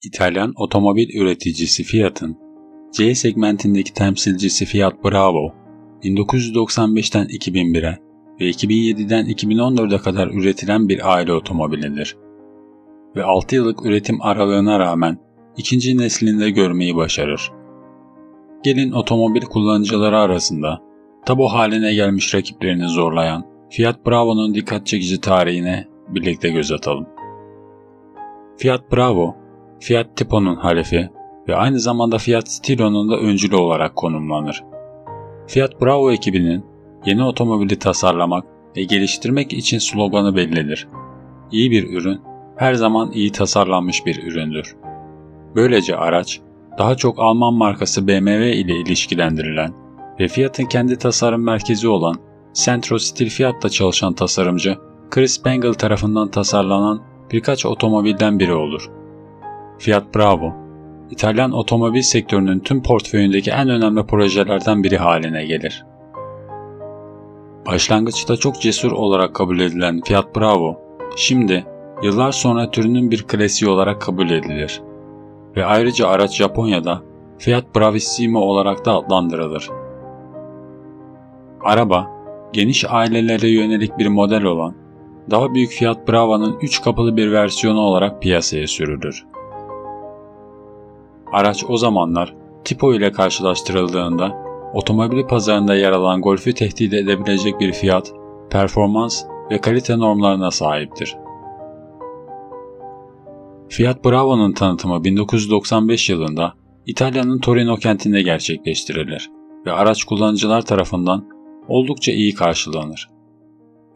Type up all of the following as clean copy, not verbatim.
İtalyan otomobil üreticisi Fiat'ın C segmentindeki temsilcisi Fiat Bravo, 1995'ten 2001'e ve 2007'den 2014'e kadar üretilen bir aile otomobilidir. Ve 6 yıllık üretim aralığına rağmen ikinci neslinde görmeyi başarır. Gelin otomobil kullanıcıları arasında tabu haline gelmiş rakiplerini zorlayan Fiat Bravo'nun dikkat çekici tarihine birlikte göz atalım. Fiat Bravo, Fiat Tipo'nun halefi ve aynı zamanda Fiat Stilo'nun da öncülü olarak konumlanır. Fiat Bravo ekibinin yeni otomobili tasarlamak ve geliştirmek için sloganı bellidir. İyi bir ürün, her zaman iyi tasarlanmış bir üründür. Böylece araç, daha çok Alman markası BMW ile ilişkilendirilen ve Fiat'ın kendi tasarım merkezi olan Centro Stil Fiat'ta çalışan tasarımcı Chris Bangle tarafından tasarlanan birkaç otomobilden biri olur. Fiat Bravo, İtalyan otomobil sektörünün tüm portföyündeki en önemli projelerden biri haline gelir. Başlangıçta çok cesur olarak kabul edilen Fiat Bravo, şimdi yıllar sonra türünün bir klasiği olarak kabul edilir ve ayrıca araç Japonya'da Fiat Bravissimo olarak da adlandırılır. Araba, geniş ailelere yönelik bir model olan daha büyük Fiat Bravo'nun 3 kapılı bir versiyonu olarak piyasaya sürülür. Araç o zamanlar Tipo ile karşılaştırıldığında otomobil pazarında yer alan Golf'ü tehdit edebilecek bir fiyat, performans ve kalite normlarına sahiptir. Fiat Bravo'nun tanıtımı 1995 yılında İtalya'nın Torino kentinde gerçekleştirilir ve araç kullanıcılar tarafından oldukça iyi karşılanır.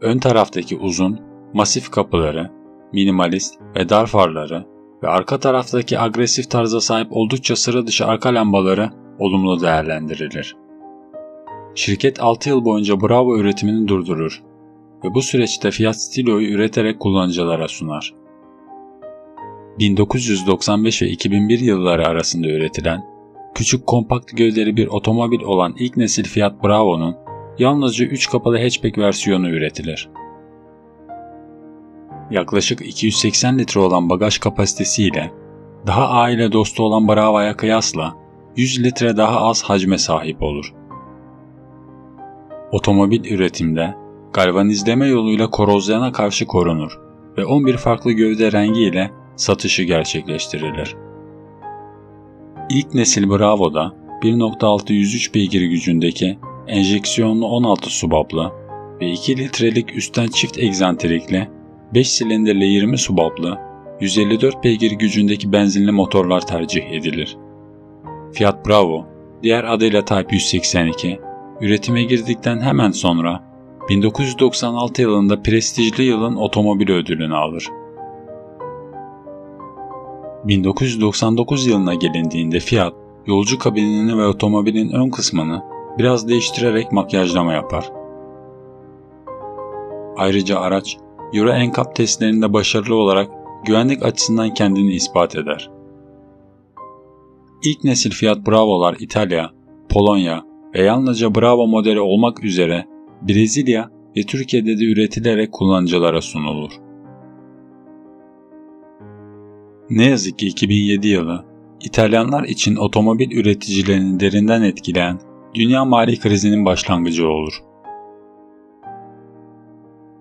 Ön taraftaki uzun, masif kapıları, minimalist ve dar farları ve arka taraftaki agresif tarza sahip oldukça sıra dışı arka lambaları olumlu değerlendirilir. Şirket 6 yıl boyunca Bravo üretimini durdurur ve bu süreçte Fiat Stilo'yu üreterek kullanıcılara sunar. 1995 ve 2001 yılları arasında üretilen, küçük kompakt gövdeli bir otomobil olan ilk nesil Fiat Bravo'nun yalnızca 3 kapılı hatchback versiyonu üretilir. Yaklaşık 280 litre olan bagaj kapasitesiyle daha aile dostu olan Bravo'ya kıyasla 100 litre daha az hacme sahip olur. Otomobil üretimde galvanizleme yoluyla korozyona karşı korunur ve 11 farklı gövde rengi ile satışı gerçekleştirilir. İlk nesil Bravo'da 1.6 103 beygir gücündeki enjeksiyonlu 16 subaplı ve 2 litrelik üstten çift egzantrikli 5 silindirli 20 subaplı 154 beygir gücündeki benzinli motorlar tercih edilir. Fiat Bravo, diğer adıyla Type 182, üretime girdikten hemen sonra 1996 yılında prestijli yılın otomobili ödülünü alır. 1999 yılına gelindiğinde Fiat, yolcu kabinini ve otomobilin ön kısmını biraz değiştirerek makyajlama yapar. Ayrıca araç, Euro NCAP testlerinde başarılı olarak güvenlik açısından kendini ispat eder. İlk nesil Fiat Bravo'lar İtalya, Polonya ve yalnızca Bravo modeli olmak üzere Brezilya ve Türkiye'de de üretilerek kullanıcılara sunulur. Ne yazık ki 2007 yılı, İtalyanlar için otomobil üreticilerini derinden etkileyen dünya mali krizinin başlangıcı olur.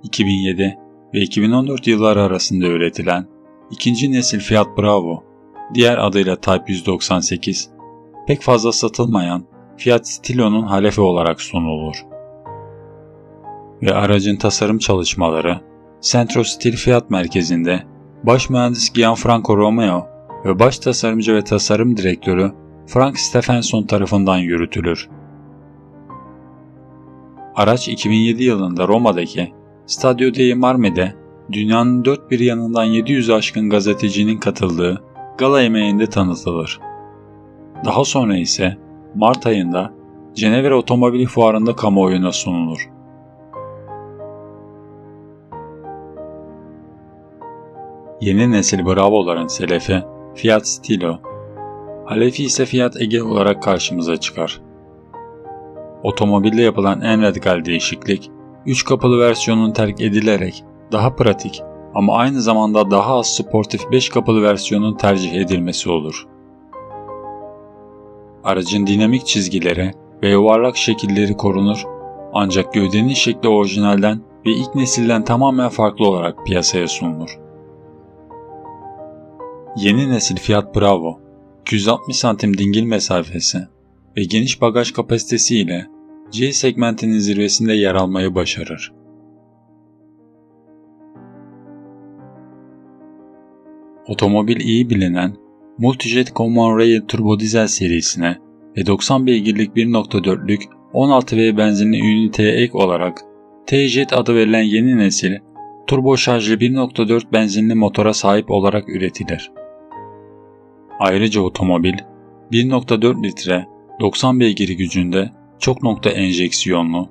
2007 ve 2014 yılları arasında üretilen ikinci nesil Fiat Bravo, diğer adıyla Type 198, pek fazla satılmayan Fiat Stilo'nun halefi olarak sunulur. Ve aracın tasarım çalışmaları Centro Stil Fiat merkezinde baş mühendis Gianfranco Romeo ve baş tasarımcı ve tasarım direktörü Frank Stephenson tarafından yürütülür. Araç 2007 yılında Roma'daki Stadio dei Marmi'de dünyanın dört bir yanından 700'ü aşkın gazetecinin katıldığı gala yemeğinde tanıtılır. Daha sonra ise Mart ayında Cenevre Otomobil Fuarı'nda kamuoyuna sunulur. Yeni nesil Bravo'ların selefi Fiat Stilo, halefi ise Fiat Ege olarak karşımıza çıkar. Otomobilde yapılan en radikal değişiklik, 3 kapılı versiyonun terk edilerek daha pratik ama aynı zamanda daha az sportif 5 kapılı versiyonun tercih edilmesi olur. Aracın dinamik çizgileri ve yuvarlak şekilleri korunur ancak gövdenin şekli orijinalden ve ilk nesilden tamamen farklı olarak piyasaya sunulur. Yeni nesil Fiat Bravo, 260 santim dingil mesafesi ve geniş bagaj kapasitesi ile C segmentinin zirvesinde yer almayı başarır. Otomobil iyi bilinen Multijet Common Rail Turbo Dizel serisine ve 90 beygirlik 1.4'lük 16V benzinli üniteye ek olarak T-Jet adı verilen yeni nesil turbo şarjlı 1.4 benzinli motora sahip olarak üretilir. Ayrıca otomobil 1.4 litre 90 beygir gücünde çok nokta enjeksiyonlu,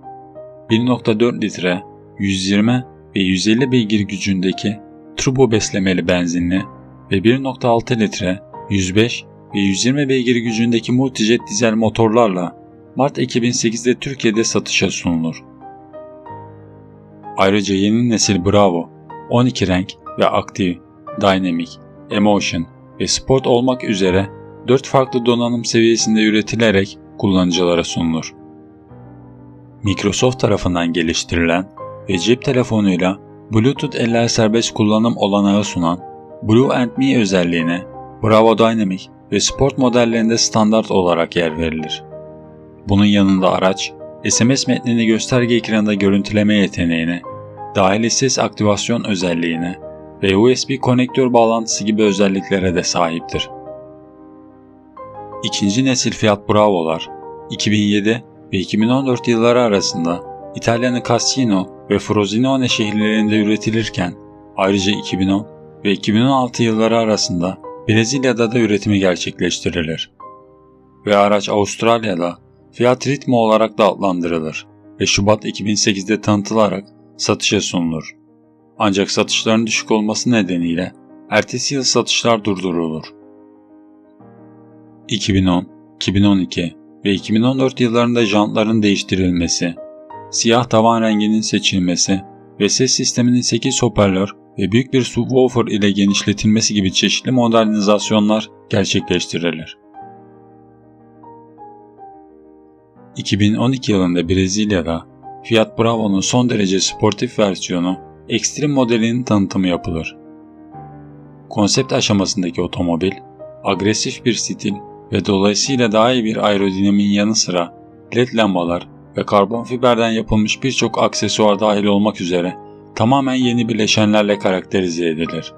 1.4 litre 120 ve 150 beygir gücündeki turbo beslemeli benzinli ve 1.6 litre 105 ve 120 beygir gücündeki Multijet dizel motorlarla Mart 2008'de Türkiye'de satışa sunulur. Ayrıca yeni nesil Bravo 12 renk ve aktif, dynamic, emotion ve sport olmak üzere 4 farklı donanım seviyesinde üretilerek kullanıcılara sunulur. Microsoft tarafından geliştirilen ve cep telefonuyla Bluetooth eller serbest kullanım olanağı sunan Blue & Me özelliğine Bravo Dynamic ve Sport modellerinde standart olarak yer verilir. Bunun yanında araç, SMS metnini gösterge ekranında görüntüleme yeteneğine, dahili ses aktivasyon özelliğine ve USB konektör bağlantısı gibi özelliklere de sahiptir. İkinci nesil Fiat Bravo'lar 2007 ve 2014 yılları arasında İtalya'nın Cassino ve Frosinone şehirlerinde üretilirken ayrıca 2010 ve 2016 yılları arasında Brezilya'da da üretimi gerçekleştirilir. Ve araç Avustralya'da Fiat Ritmo olarak da adlandırılır ve Şubat 2008'de tanıtılarak satışa sunulur. Ancak satışların düşük olması nedeniyle ertesi yıl satışlar durdurulur. 2010, 2012 ve 2014 yıllarında jantların değiştirilmesi, siyah tavan renginin seçilmesi ve ses sisteminin 8 hoparlör ve büyük bir subwoofer ile genişletilmesi gibi çeşitli modernizasyonlar gerçekleştirilir. 2012 yılında Brezilya'da Fiat Bravo'nun son derece sportif versiyonu Extreme modelinin tanıtımı yapılır. Konsept aşamasındaki otomobil, agresif bir stil ve dolayısıyla daha iyi bir aerodinamiğin yanı sıra LED lambalar ve karbon fiberden yapılmış birçok aksesuar dahil olmak üzere tamamen yeni bileşenlerle karakterize edilir.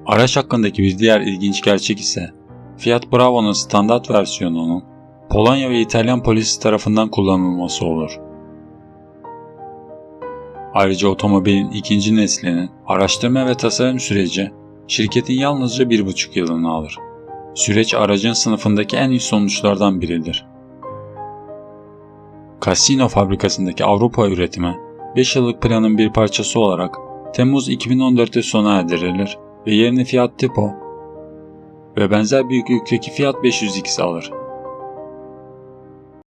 Araç hakkındaki bir diğer ilginç gerçek ise Fiat Bravo'nun standart versiyonunun Polonya ve İtalyan polisi tarafından kullanılması olur. Ayrıca otomobilin ikinci neslinin araştırma ve tasarım süreci şirketin yalnızca 1,5 yılını alır. Süreç aracın sınıfındaki en iyi sonuçlardan biridir. Cassino fabrikasındaki Avrupa üretimi 5 yıllık planın bir parçası olarak Temmuz 2014'te sona erdirilir ve yerini Fiat Tipo ve benzer büyüklükteki Fiat 500X alır.